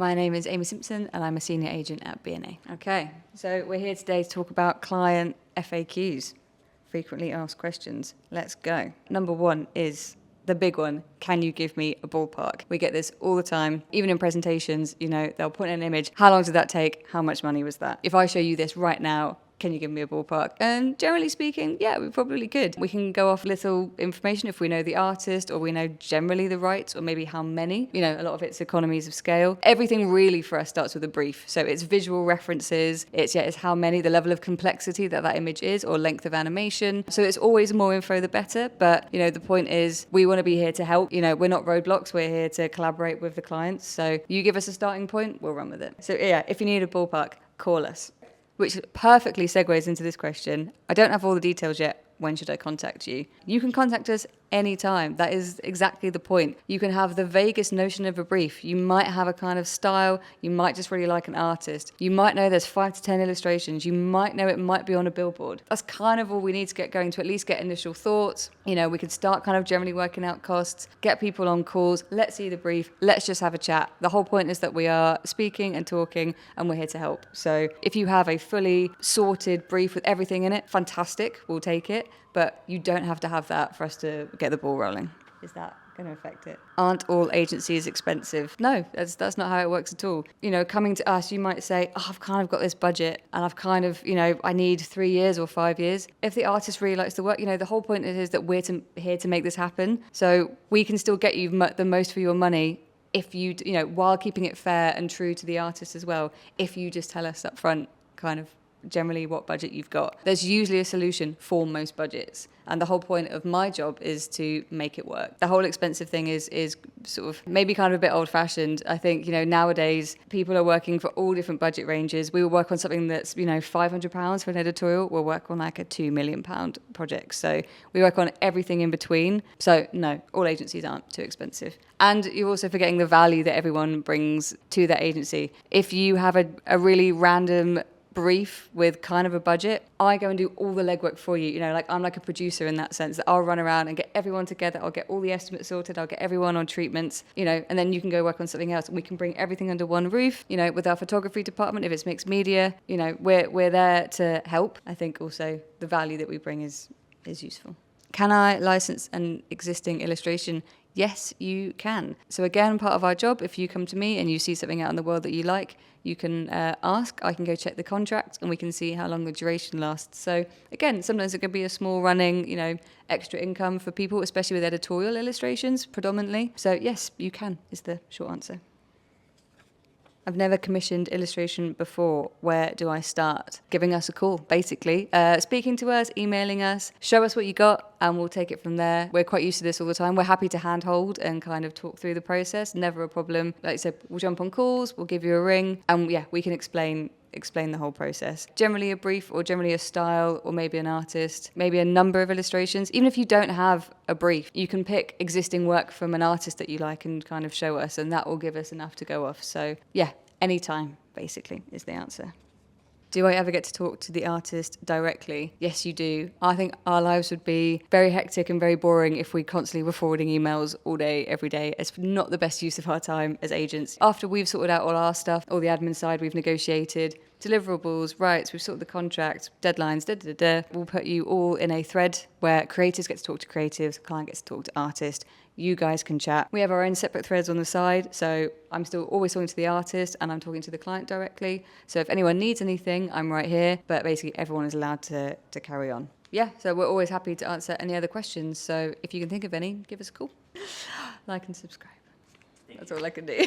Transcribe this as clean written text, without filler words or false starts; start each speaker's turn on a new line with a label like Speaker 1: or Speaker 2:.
Speaker 1: My name is Amy Simpson and I'm a senior agent at B&A. Okay, so we're here today to talk about client FAQs, frequently asked questions. Let's go. Number one is the big one. Can you give me a ballpark? We get this all the time, even in presentations. They'll put in an image. How long did that take? How much money was that? If I show you this right now, can you give me a ballpark? And generally speaking, yeah, we probably could. We can go off little information if we know the artist or we know generally the rights or maybe how many. A lot of it's economies of scale. Everything really for us starts with a brief. So it's visual references, it's how many, the level of complexity that image is or length of animation. So it's always more info the better. But, the point is we want to be here to help. We're not roadblocks. We're here to collaborate with the clients. So you give us a starting point, we'll run with it. So yeah, if you need a ballpark, call us. Which perfectly segues into this question. I don't have all the details yet. When should I contact you? You can contact us anytime. That is exactly the point. You can have the vaguest notion of a brief. You might have a kind of style. You might just really like an artist. You might know there's 5 to 10 illustrations. You might know it might be on a billboard. That's kind of all we need to get going, to at least get initial thoughts. We could start kind of generally working out costs, get people on calls. Let's see the brief. Let's just have a chat. The whole point is that we are speaking and talking and we're here to help. So if you have a fully sorted brief with everything in it, fantastic. We'll take it. But you don't have to have that for us to get the ball rolling. Is that going to affect it? Aren't all agencies expensive? No, that's not how it works at all. Coming to us, you might say, I've kind of got this budget and I've kind of, I need 3 years or 5 years. If the artist really likes the work, the whole point is that we're here to make this happen. So we can still get you the most for your money if you, while keeping it fair and true to the artist as well, if you just tell us up front kind of generally what budget you've got. There's usually a solution for most budgets. And the whole point of my job is to make it work. The whole expensive thing is sort of maybe kind of a bit old-fashioned. I think, nowadays people are working for all different budget ranges. We will work on something that's, £500 for an editorial. We'll work on like a £2 million project. So we work on everything in between. So no, all agencies aren't too expensive. And you're also forgetting the value that everyone brings to that agency. If you have a really random brief with kind of a budget, I go and do all the legwork for you. I'm like a producer in that sense, that I'll run around and get everyone together. I'll get all the estimates sorted. I'll get everyone on treatments, and then you can go work on something else. And we can bring everything under one roof, with our photography department. If it's mixed media, we're there to help. I think also the value that we bring is useful. Can I license an existing illustration? Yes, you can. So again, part of our job, if you come to me and you see something out in the world that you like, you can ask. I can go check the contract and we can see how long the duration lasts. So again, sometimes it could be a small running, extra income for people, especially with editorial illustrations predominantly. So yes, you can, is the short answer. I've never commissioned illustration before. Where do I start? Giving us a call, basically. Speaking to us, emailing us, show us what you got, and we'll take it from there. We're quite used to this all the time. We're happy to handhold and kind of talk through the process. Never a problem. Like I said, we'll jump on calls, we'll give you a ring, and yeah, we can explain the whole process. Generally a brief or generally a style or maybe an artist, maybe a number of illustrations. Even if you don't have a brief, you can pick existing work from an artist that you like and kind of show us, and that will give us enough to go off. So yeah, anytime basically is the answer. Do I ever get to talk to the artist directly? Yes, you do. I think our lives would be very hectic and very boring if we constantly were forwarding emails all day, every day. It's not the best use of our time as agents. After we've sorted out all our stuff, all the admin side, we've negotiated deliverables, rights, we've sorted the contract, deadlines, we'll put you all in a thread where creators get to talk to creatives, client gets to talk to artist. You guys can chat. We have our own separate threads on the side, so I'm still always talking to the artist and I'm talking to the client directly. So if anyone needs anything, I'm right here, but basically everyone is allowed to carry on. Yeah, so we're always happy to answer any other questions. So if you can think of any, give us a call. Like and subscribe. That's all I can do.